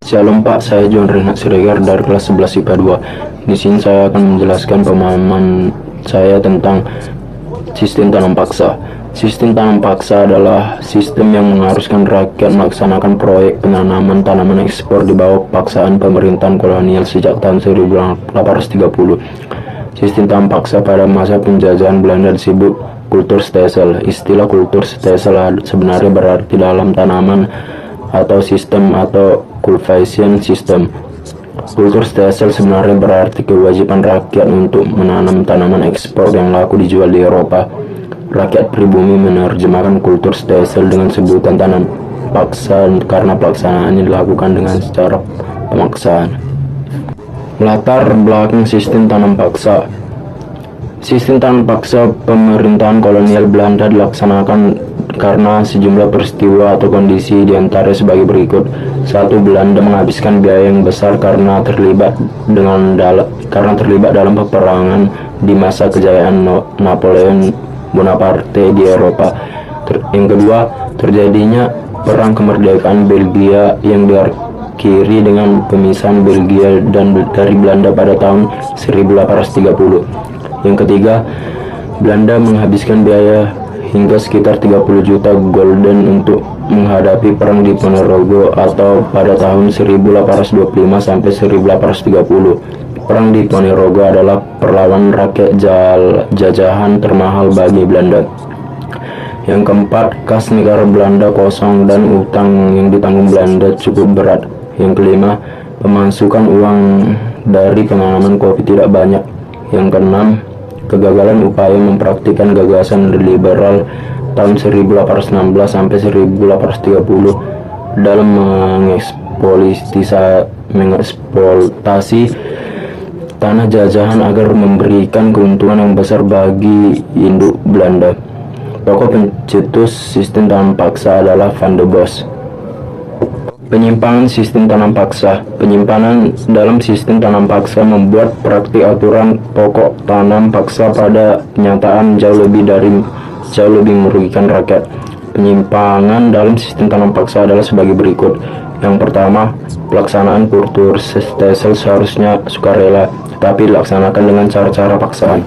Shalom Pak, saya John Renat Siregar dari kelas 11 IPA 2. Di sini saya akan menjelaskan pemahaman saya tentang sistem tanam paksa. Sistem tanam paksa adalah sistem yang mengharuskan rakyat melaksanakan proyek penanaman tanaman ekspor di bawah paksaan pemerintahan kolonial sejak tahun 1830. Sistem tanam paksa pada masa penjajahan Belanda disebut kultur stelsel. Istilah kultur stelsel sebenarnya berarti dalam tanaman atau sistem atau cultivation system. Kultur stelsel sebenarnya berarti kewajiban rakyat untuk menanam tanaman ekspor yang laku dijual di Eropa. Rakyat pribumi menerjemahkan kultur stelsel dengan sebutan tanam paksa karena pelaksanaannya dilakukan dengan secara pemaksaan. Latar belakang sistem tanam paksa. Sistem tanam paksa pemerintahan kolonial Belanda dilaksanakan karena sejumlah peristiwa atau kondisi diantaranya sebagai berikut. 1. Belanda menghabiskan biaya yang besar karena terlibat dalam peperangan di masa kejayaan Napoleon Bonaparte di Eropa. Yang kedua, terjadinya perang kemerdekaan Belgia yang diakhiri dengan pemisahan Belgia dari Belanda pada tahun 1830. Yang ketiga, Belanda menghabiskan biaya hingga sekitar 30 juta gulden untuk menghadapi perang di Ponorogo atau pada tahun 1825 sampai 1830. Perang di Ponorogo adalah perlawanan rakyat jajahan termahal bagi Belanda. Yang keempat, kas negara Belanda kosong dan utang yang ditanggung Belanda cukup berat. Yang kelima, pemasukan uang dari penanaman kopi tidak banyak. Yang keenam, kegagalan upaya mempraktikkan gagasan liberal tahun 1816 sampai 1830 dalam mengeksploitasi tanah jajahan agar memberikan keuntungan yang besar bagi induk Belanda. Tokoh pencetus sistem tanam paksa adalah Van der Bos. Penyimpangan sistem tanam paksa. Penyimpangan dalam sistem tanam paksa membuat praktik aturan pokok tanam paksa pada kenyataan jauh lebih merugikan rakyat. Penyimpangan dalam sistem tanam paksa adalah sebagai berikut. Yang pertama, pelaksanaan kultur stelsel seharusnya sukarela, tetapi dilaksanakan dengan cara-cara paksaan.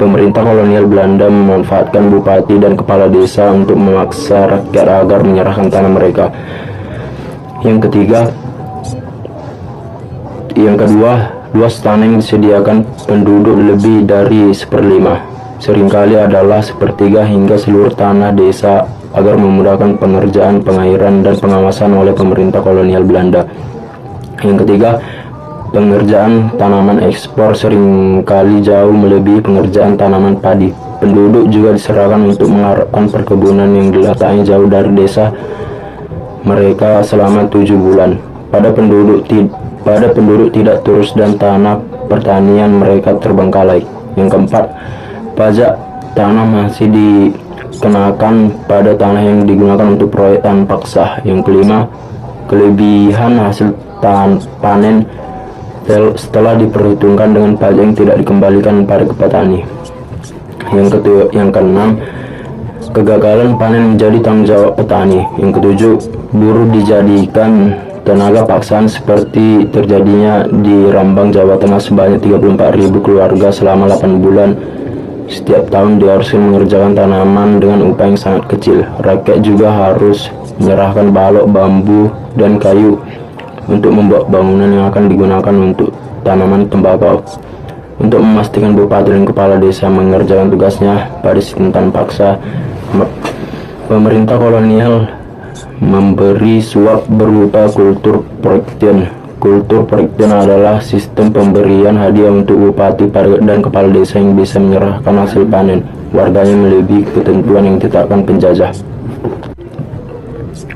Pemerintah kolonial Belanda memanfaatkan bupati dan kepala desa untuk memaksa rakyat agar menyerahkan tanah mereka. Yang kedua, luas tanah yang disediakan penduduk lebih dari 1/5, seringkali adalah 1/3 hingga seluruh tanah desa agar memudahkan pengerjaan pengairan dan pengawasan oleh pemerintah kolonial Belanda. Yang ketiga, pengerjaan tanaman ekspor seringkali jauh melebihi pengerjaan tanaman padi. Penduduk juga diserahkan untuk mengharapkan perkebunan yang diletaknya jauh dari desa mereka selama 7 bulan. Pada penduduk tidak terus dan tanah pertanian mereka terbengkalai. Yang keempat, pajak tanah masih dikenakan pada tanah yang digunakan untuk proyek tanam paksa. Yang kelima, kelebihan hasil panen setelah diperhitungkan dengan pajak yang tidak dikembalikan pada petani. Yang keenam, kegagalan panen menjadi tanggung jawab petani. Yang ketujuh, buruh dijadikan tenaga paksaan seperti terjadinya di Rambang, Jawa Tengah sebanyak 34.000 keluarga selama 8 bulan. Setiap tahun diharuskan mengerjakan tanaman dengan upah yang sangat kecil. Rakyat juga harus menyerahkan balok, bambu, dan kayu untuk membuat bangunan yang akan digunakan untuk tanaman tembakau. Untuk memastikan bupati dan kepala desa mengerjakan tugasnya pada sistem tanam paksa, pemerintah kolonial memberi suap berupa kultur praktien. Kultur praktien adalah sistem pemberian hadiah untuk bupati dan kepala desa yang bisa menyerahkan hasil panen warganya melebihi ketentuan yang ditetapkan penjajah.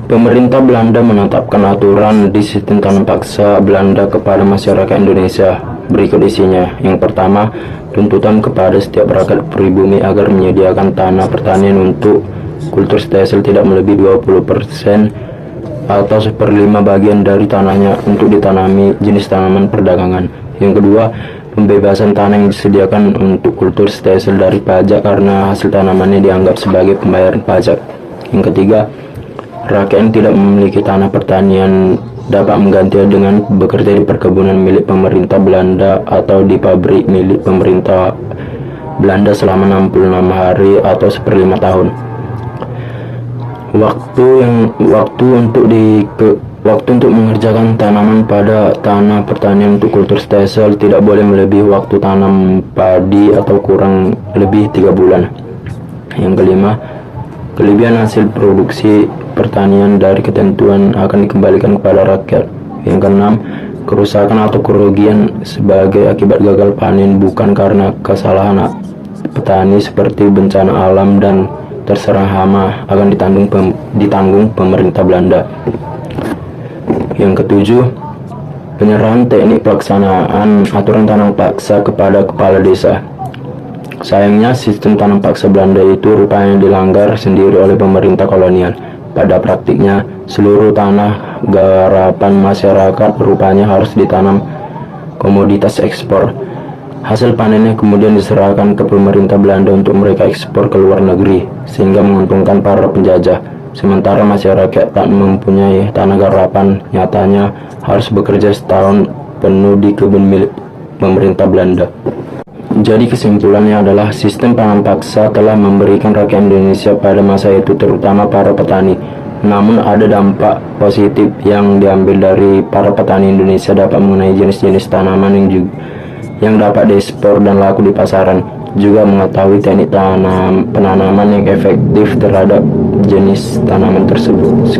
Pemerintah Belanda menetapkan aturan di sistem tanam paksa Belanda kepada masyarakat Indonesia. Berikut isinya. Yang pertama, tuntutan kepada setiap rakyat pribumi agar menyediakan tanah pertanian untuk kultur stelsel tidak melebihi 20% atau 1/5 bagian dari tanahnya untuk ditanami jenis tanaman perdagangan. Yang kedua, pembebasan tanah yang disediakan untuk kultur stelsel dari pajak karena hasil tanamannya dianggap sebagai pembayaran pajak. Yang ketiga, rakyat yang tidak memiliki tanah pertanian dapat menggantinya dengan bekerja di perkebunan milik pemerintah Belanda atau di pabrik milik pemerintah Belanda selama 66 hari atau 1/5 tahun. Waktu untuk mengerjakan tanaman pada tanah pertanian untuk kultur stesel tidak boleh melebihi waktu tanam padi atau kurang lebih 3 bulan. Yang kelima, kelebihan hasil produksi pertanian dari ketentuan akan dikembalikan kepada rakyat. Yang keenam, kerusakan atau kerugian sebagai akibat gagal panen bukan karena kesalahan petani seperti bencana alam dan terserang hama akan ditanggung pemerintah Belanda. Yang ketujuh, penyerahan teknik pelaksanaan aturan tanam paksa kepada kepala desa. Sayangnya sistem tanam paksa Belanda itu rupanya dilanggar sendiri oleh pemerintah kolonial. Pada praktiknya, seluruh tanah garapan masyarakat rupanya harus ditanam komoditas ekspor. Hasil panennya kemudian diserahkan ke pemerintah Belanda untuk mereka ekspor ke luar negeri, sehingga menguntungkan para penjajah. Sementara masyarakat tak mempunyai tanah garapan, nyatanya harus bekerja setahun penuh di kebun milik pemerintah Belanda. Jadi kesimpulannya adalah sistem pangan paksa telah memberikan rakyat Indonesia pada masa itu, terutama para petani. Namun ada dampak positif yang diambil dari para petani Indonesia dapat mengenai jenis-jenis tanaman yang dapat diekspor dan laku di pasaran, juga mengetahui teknik penanaman yang efektif terhadap jenis tanaman tersebut.